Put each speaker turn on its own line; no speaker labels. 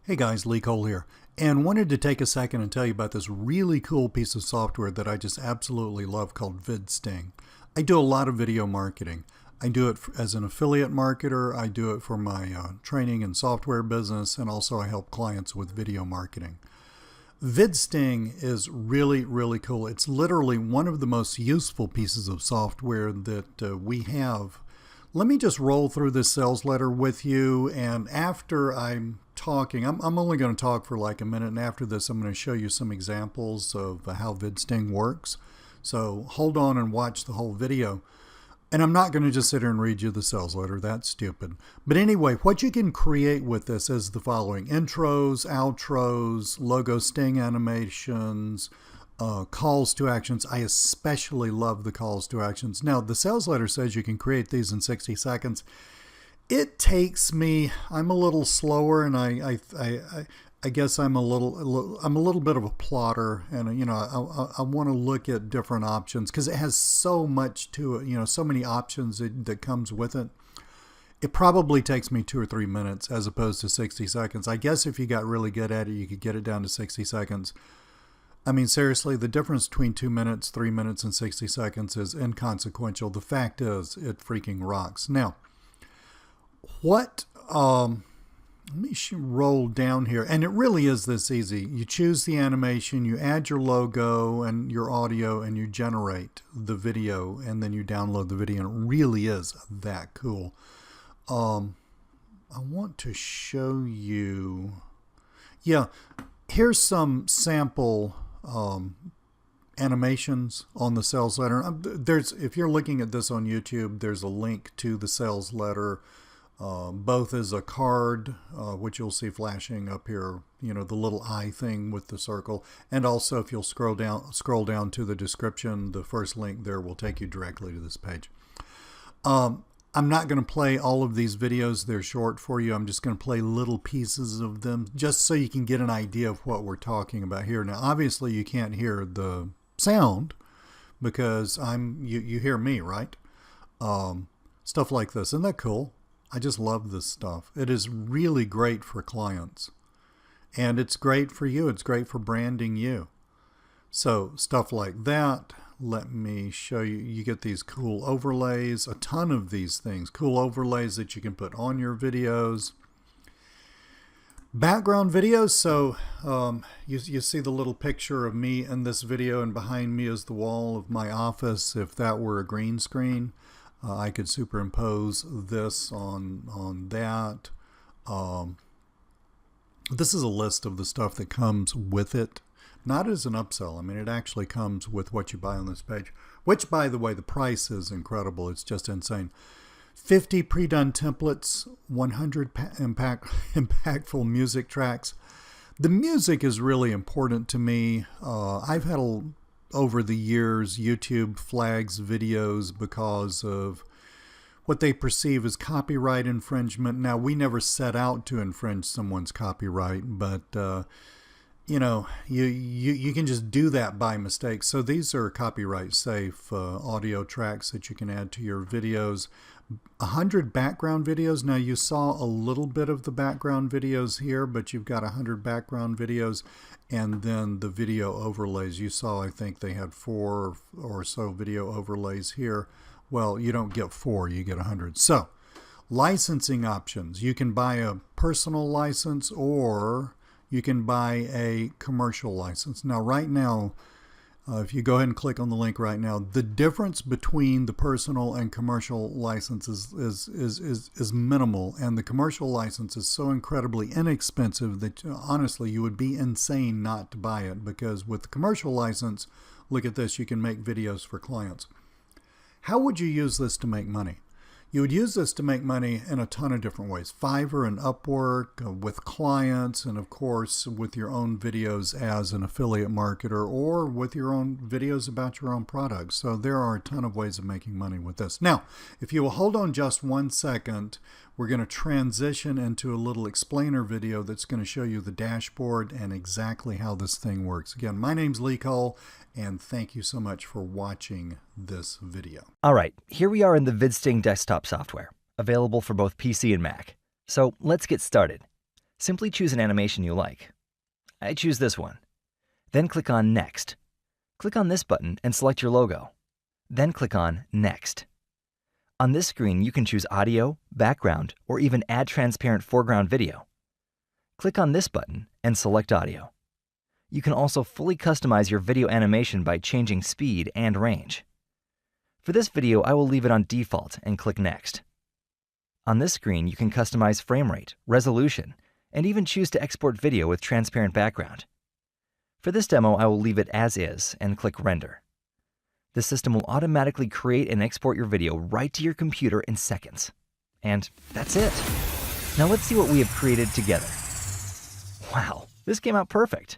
Hey guys, Lee Cole here, and wanted to take a second and tell you about this really cool piece of software that I just absolutely love called VidSting. I do a lot of video marketing. I do it as an affiliate marketer, I do it for my training and software business, and also I help clients with video marketing. VidSting is really, really cool. It's literally one of the most useful pieces of software that we have. Let me just roll through this sales letter with you, and after I'm talking, I'm only going to talk for like a minute, and after this I'm going to show you some examples of how VidSting works. So hold on and watch the whole video. And I'm not going to just sit here and read you the sales letter. That's stupid. But anyway, what you can create with this is the following: intros, outros, logo sting animations, calls to actions. I especially love the calls to actions. Now, the sales letter says you can create these in 60 seconds. It takes me, I'm a little slower, and I guess I'm a little bit of a plotter, and I want to look at different options because it has so much to it, so many options that comes with it. It probably takes me 2 or 3 minutes as opposed to 60 seconds. I guess if you got really good at it, you could get it down to 60 seconds. I mean, seriously, the difference between 2 minutes, 3 minutes, and 60 seconds is inconsequential. The fact is, it freaking rocks. Now, let me roll down here, and it really is this easy. You choose the animation, you add your logo and your audio, and you generate the video, and then you download the video, and it really is that cool. I want to show you, here's some sample animations on the sales letter. If you're looking at this on YouTube, there's a link to the sales letter. Both as a card, which you'll see flashing up here, the little eye thing with the circle, and also if you'll scroll down to the description, the first link there will take you directly to this page. I'm not going to play all of these videos. They're short for you. I'm just going to play little pieces of them just so you can get an idea of what we're talking about here. Now, obviously, you can't hear the sound because you hear me, right? Stuff like this. Isn't that cool? I just love this stuff. It is really great for clients. And it's great for you. It's great for branding you. So stuff like that. Let me show you. You get these cool overlays. A ton of these things. Cool overlays that you can put on your videos. Background videos. So you see the little picture of me in this video, and behind me is the wall of my office. If that were a green screen, I could superimpose this on that. This is a list of the stuff that comes with it. Not as an upsell. I mean, it actually comes with what you buy on this page. Which, by the way, the price is incredible. It's just insane. 50 pre-done templates, 100 impactful music tracks. The music is really important to me. I've had over the years, YouTube flags videos because of what they perceive as copyright infringement. Now, we never set out to infringe someone's copyright, but you can just do that by mistake. So these are copyright safe audio tracks that you can add to your videos. 100 background videos. Now, you saw a little bit of the background videos here, but you've got 100 background videos, and then the video overlays. You saw, I think they had 4 or so video overlays here. Well, you don't get 4, you get 100. So, licensing options. You can buy a personal license, or you can buy a commercial license. Now, right now, if you go ahead and click on the link right now, the difference between the personal and commercial licenses is minimal, and the commercial license is so incredibly inexpensive that honestly you would be insane not to buy it, because with the commercial license, look at this, you can make videos for clients. How would you use this to make money? You would use this to make money in a ton of different ways. Fiverr and Upwork, with clients, and of course with your own videos as an affiliate marketer, or with your own videos about your own products. So there are a ton of ways of making money with this. Now, if you will hold on just 1 second, we're going to transition into a little explainer video that's going to show you the dashboard and exactly how this thing works. Again, my name's Lee Cole, and thank you so much for watching this video.
All right, here we are in the VidSting desktop software, available for both PC and Mac. So let's get started. Simply choose an animation you like. I choose this one. Then click on Next. Click on this button and select your logo. Then click on Next. On this screen, you can choose audio, background, or even add transparent foreground video. Click on this button and select audio. You can also fully customize your video animation by changing speed and range. For this video, I will leave it on default and click Next. On this screen, you can customize frame rate, resolution, and even choose to export video with transparent background. For this demo, I will leave it as is and click Render. The system will automatically create and export your video right to your computer in seconds. And that's it. Now let's see what we have created together. Wow, this came out perfect.